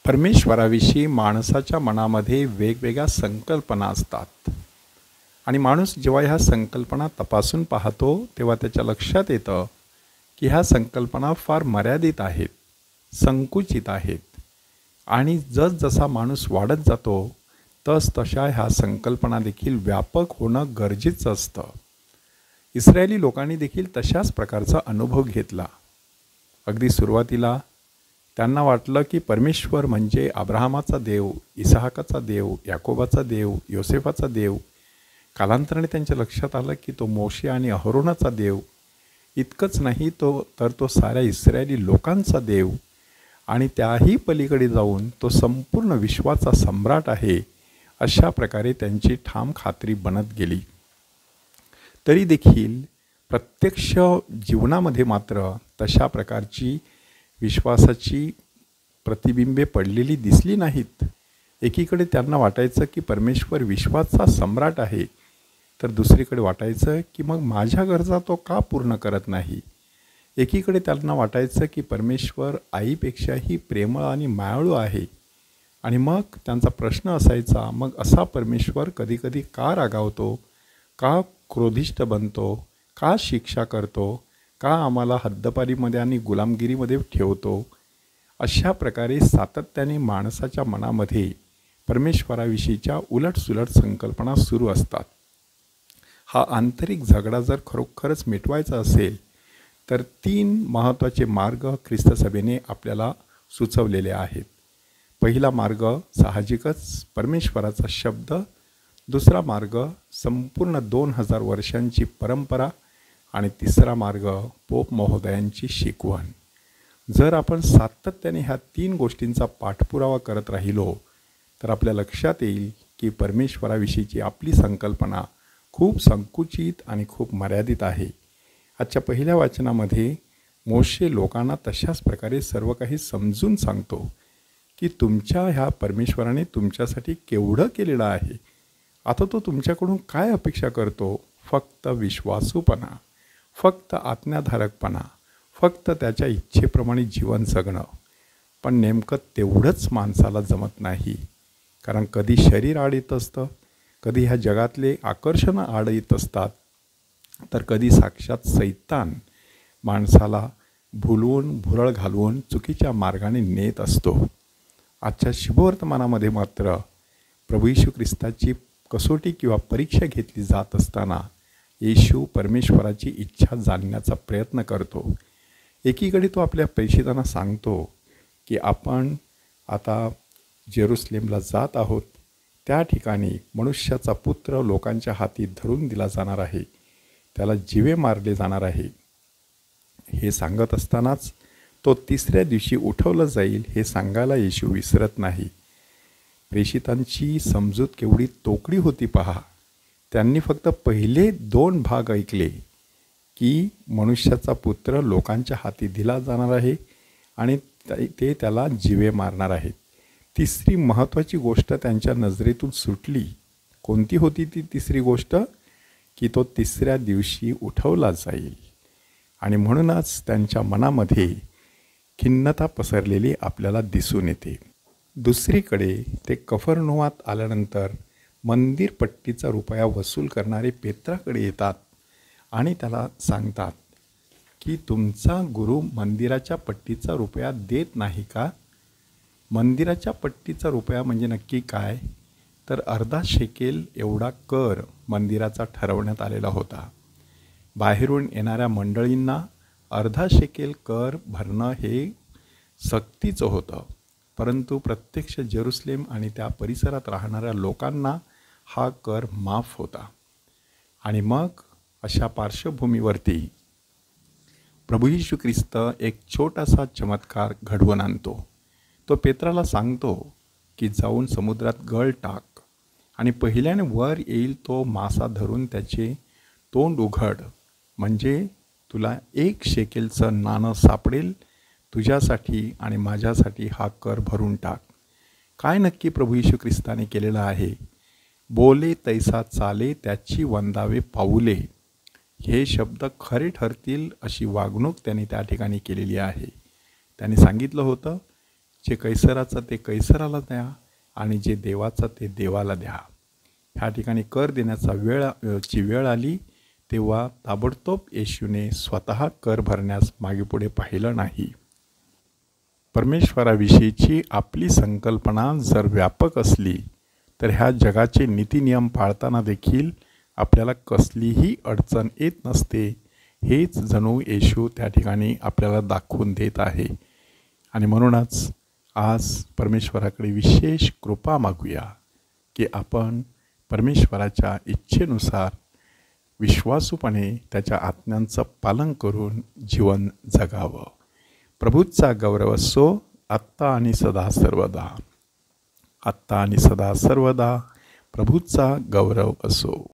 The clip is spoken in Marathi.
परमेश्वराविषयी माणसाच्या मनामध्ये वेगवेगळ्या संकल्पना असतात आणि माणूस जेव्हा ह्या संकल्पना तपासून पाहतो तेव्हा त्याच्या लक्षात येतं की ह्या संकल्पना फार मर्यादित आहेत, संकुचित आहेत आणि जसजसा माणूस वाढत जातो तसतशा ह्या संकल्पना देखील व्यापक होणं गरजेचं असतं. इस्रायली लोकांनी देखील तशाच प्रकारचा अनुभव घेतला. अगदी सुरुवातीला त्यांना वाटलं की परमेश्वर म्हणजे अब्राहमाचा देव, इसहाकाचा देव, याकोबाचा देव, योसेफाचा देव. कालांतराने त्यांच्या लक्षात आलं की तो मोशे आणि अहरोनाचा देव. इतकंच नाही तर तो साऱ्या इस्रायली लोकांचा देव आणि त्याही पलीकडे जाऊन तो संपूर्ण विश्वाचा सम्राट आहे. अशा प्रकारे त्यांची ठाम खात्री बनत गेली. तरी देखील प्रत्यक्ष जीवनामध्ये मात्र तशा प्रकारची विश्वासाची प्रतिबिंबे पडलेली दिसली नाहीत. एकीकडे त्यांना वाटायचं की परमेश्वर विश्वाचा सम्राट आहे, तर दुसरीकडे वाटायचं की मग माझ्या गरजा तो का पूर्ण करत नाही. एकीकडे त्यांना वाटायचं की परमेश्वर आईपेक्षाही प्रेमळ आणि मायाळू आहे आणि मग त्यांचा प्रश्न असायचा, मग असा परमेश्वर कधीकधी का रागावतो, का क्रोधिष्ठ बनतो, का शिक्षा करतो, का आम्हाला हद्दपारीमध्ये आणि गुलामगिरीमध्ये ठेवतो. अशा प्रकारे सातत्याने माणसाच्या मनामध्ये परमेश्वराविषयीच्या उलटसुलट संकल्पना सुरू असतात. हा आंतरिक झगडा जर खरोखरच मिटवायचा असेल तर 3 महत्त्वाचे मार्ग ख्रिस्त सभेने आपल्याला सुचवलेले आहेत. पहिला मार्ग साहजिकच परमेश्वराचा शब्द, दुसरा मार्ग संपूर्ण 2000 वर्षांची परंपरा आणि तिसरा मार्ग पोप महोदयांची शिकवण. जर आपण सातत्याने ह्या 3 गोष्टींचा पाठपुरावा करत राहिलो तर आपल्या लक्षात येईल की परमेश्वराविषयीची आपली संकल्पना खूप संकुचित आणि खूप मर्यादित आहे. आजच्या पहिल्या वाचनामध्ये मोशे लोकांना तशाच प्रकारे सर्व काही समजून सांगतो की तुमच्या ह्या परमेश्वराने तुमच्यासाठी केवढं केलेलं आहे. आता तो तुमच्याकडून काय अपेक्षा करतो? फक्त विश्वासूपणा, फक्त आज्ञाधारकपणा, फक्त त्याच्या इच्छेप्रमाणे जीवन जगणं. पण नेमकं तेवढंच माणसाला जमत नाही. कारण कधी शरीर आड येत असतं, कधी ह्या जगातले आकर्षणं आड येत असतात, तर कधी साक्षात सैतान माणसाला भुलवून भुरळ घालवून चुकीच्या मार्गाने नेत असतो. आजच्या शुभवर्तमानामध्ये मात्र प्रभू येशू ख्रिस्ताची कसोटी किंवा परीक्षा घेतली जात असताना येशू परमेश्वराची इच्छा जाणण्याचा प्रयत्न करतो. एकीकडे तो आपल्या प्रेषितांना सांगतो की आपण आता जेरुसलेमला जात आहोत. त्या ठिकाणी मनुष्याचा पुत्र लोकांच्या हाती धरून दिला जाणार आहे, त्याला जीवे मारले जाणार आहे. हे सांगत असतानाच तो 3ऱ्या दिवशी उठवलं जाईल हे सांगायला येशू विसरत नाही. प्रेषितांची समजूत केवढी तोकडी होती पहा. त्यांनी फक्त पहिले 2 भाग ऐकले की मनुष्याचा पुत्र लोकांच्या हाती दिला जाणार आहे आणि ते त्याला जीवे मारणार आहेत. 3री महत्त्वाची गोष्ट त्यांच्या नजरेतून सुटली. कोणती होती ती 3री गोष्ट? की तो 3ऱ्या दिवशी उठवला जाईल. आणि म्हणूनच त्यांच्या मनामध्ये खिन्नता पसरलेली आपल्याला दिसून येते. दुसरीकडे ते कफरनहूमात आल्यानंतर मंदिर पट्टीचा रुपया वसूल करणारे पेत्राकडे येतात आणि त्याला सांगतात की तुमचा गुरु मंदिराच्या पट्टीचा रुपया देत नाही का? मंदिराच्या पट्टीचा रुपया म्हणजे नक्की काय? तर अर्धा शेकेल एवढा कर मंदिराचा ठरवण्यात आलेला होता. बाहेरून येणाऱ्या मंडळींना अर्धा शेकेल कर भरणं हे सक्तीचं होतं, परंतु प्रत्यक्ष जेरुसलेम आणि त्या परिसरात राहणाऱ्या लोकांना हा कर माफ होता. आणि मग अशा पार्श्वभूमीवरती प्रभू येशू ख्रिस्त एक छोटासा चमत्कार घडवून आणतो. तो पेत्राला सांगतो की जाऊन समुद्रात गळ टाक आणि पहिल्याने वर येईल तो मासा धरून त्याचे तोंड उघड, म्हणजे तुला 1 शेकेलचं नाणं सापडेल. तुझ्यासाठी आणि माझ्यासाठी हा कर भरून टाक. काय नक्की प्रभू येशू ख्रिस्ताने केलेलं आहे? बोले तैसा चाले त्याची वंदावे पाऊले. हे शब्द खरे ठरतील अशी वागणूक त्यांनी त्या ठिकाणी केलेली आहे. त्यांनी सांगितलं होतं जे कैसराचं ते कैसराला द्या आणि जे देवाचं ते देवाला द्या. ह्या ठिकाणी कर देण्याचा वेळ आली तेव्हा ताबडतोब येशूने स्वतः कर भरण्यास मागेपुढे पाहिलं नाही. परमेश्वराविषयीची आपली संकल्पना जर व्यापक असली तर ह्या जगाचे नीतिनियम पाळताना देखील आपल्याला कसलीही अडचण येत नसते. हेच जणू येशू त्या ठिकाणी आपल्याला दाखवून देत आहे. आणि म्हणूनच आज परमेश्वराकडे विशेष कृपा मागूया की आपण परमेश्वराच्या इच्छेनुसार विश्वासूपणे त्याच्या आज्ञांचं पालन करून जीवन जगावं. प्रभूचा गौरव असो आत्ता आणि सदा सर्वदा. आत्ता आणि सदा सर्वदा प्रभूचा गौरव असो.